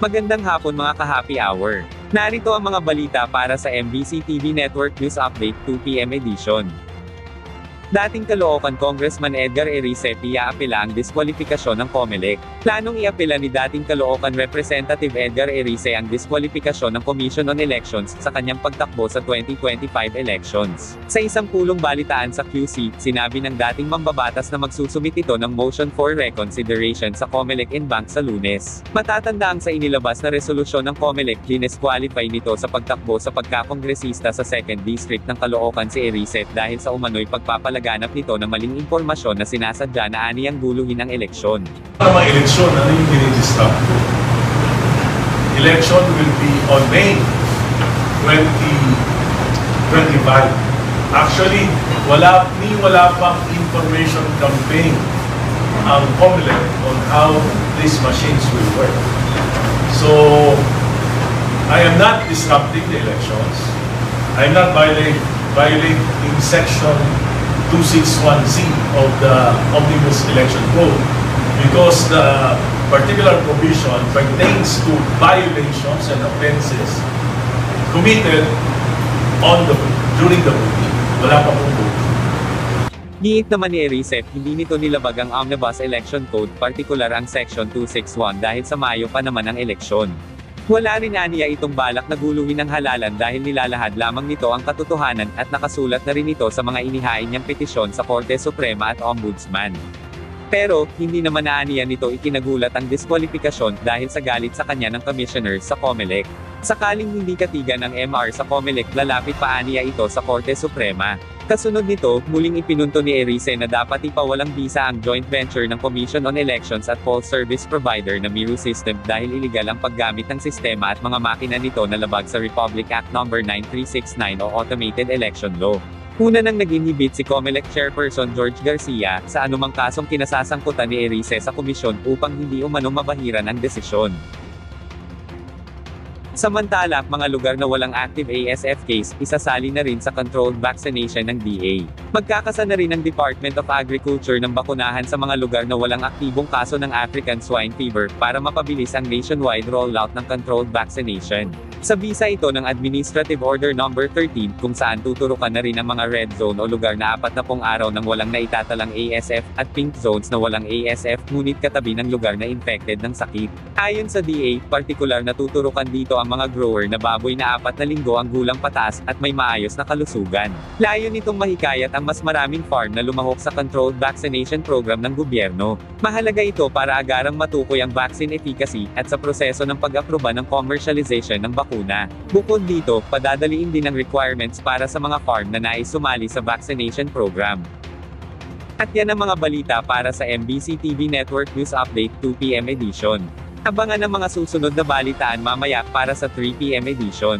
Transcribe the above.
Magandang hapon mga ka-happy hour. Narito ang mga balita para sa MBC TV Network News Update 2 PM edition. Dating Caloocan Congressman Edgar Erice iaapela ang diskwalifikasyon ng COMELEC. Planong iapela ni dating Caloocan Representative Edgar Erice ang diskwalifikasyon ng Commission on Elections sa kanyang pagtakbo sa 2025 elections. Sa isang pulong balitaan sa QC, sinabi ng dating mambabatas na magsusumit ito ng motion for reconsideration sa COMELEC en banc sa Lunes. Matatandaang sa inilabas na resolusyon ng COMELEC, dinesqualify nito sa pagtakbo sa pagkakongresista sa 2nd District ng Caloocan si Erice dahil sa umano'y pagpapalaganap nito ng maling impormasyon na sinasadya na aniyang guluhin ang eleksyon. Ang mga eleksyon, ano yung dinidisturb ko? Election will be on May 2025. Actually, wala pang information campaign ang COMELEC on how these machines will work. So, I am not disrupting the elections. I am not violating Section 261C of the Omnibus Election Code because the particular provision pertains to violations and offenses committed during the voting. Wala pa pong voting. Giit naman ni Erice, hindi nito nilabag ang Omnibus Election Code, partikular ang Section 261 dahil sa Mayo pa naman ang eleksyon. Wala rin aniya itong balak na guluhin ng halalan dahil nilalahad lamang nito ang katotohanan at nakasulat na rin ito sa mga inihain niyang petisyon sa Korte Suprema at Ombudsman. Pero, hindi naman naaniya nito ikinagulat ang diskwalifikasyon dahil sa galit sa kanya ng commissioners sa COMELEC. Sakaling hindi katigan ng MR sa COMELEC, lalapit pa aniya ito sa Korte Suprema. Kasunod nito, muling ipinunto ni Erice na dapat ipawalang bisa ang joint venture ng Commission on Elections at Poll Service Provider na Miru System dahil iligal ang paggamit ng sistema at mga makina nito na labag sa Republic Act No. 9369 o Automated Election Law. Una nang nag-inhibit si COMELEC Chairperson George Garcia sa anumang kasong kinasasangkutan ni Erice sa komisyon upang hindi umano mabahiran ang desisyon. Samantala, mga lugar na walang active ASF case, isasali na rin sa controlled vaccination ng DA. Magkakasa na rin ang Department of Agriculture ng bakunahan sa mga lugar na walang aktibong kaso ng African Swine Fever para mapabilis ang nationwide rollout ng controlled vaccination. Sa bisa ito ng Administrative Order No. 13 kung saan tuturukan na rin ang mga red zone o lugar na 40 araw nang walang naitatalang ASF at pink zones na walang ASF ngunit katabi ng lugar na infected ng sakit. Ayon sa DA, partikular na tuturukan dito ang mga grower na baboy na 4 na linggo ang gulang pataas at may maayos na kalusugan. Layo nitong mahikayat ang mas maraming farm na lumahok sa controlled vaccination program ng gobyerno. Mahalaga ito para agarang matukoy ang vaccine efficacy at sa proseso ng pag-aproba ng commercialization ng bakuna. Bukod dito, padadaliin din ang requirements para sa mga farm na nais sumali sa vaccination program. At yan ang mga balita para sa MBC TV Network News Update 2 PM edition. Abangan ang mga susunod na balitaan mamaya para sa 3 PM edition.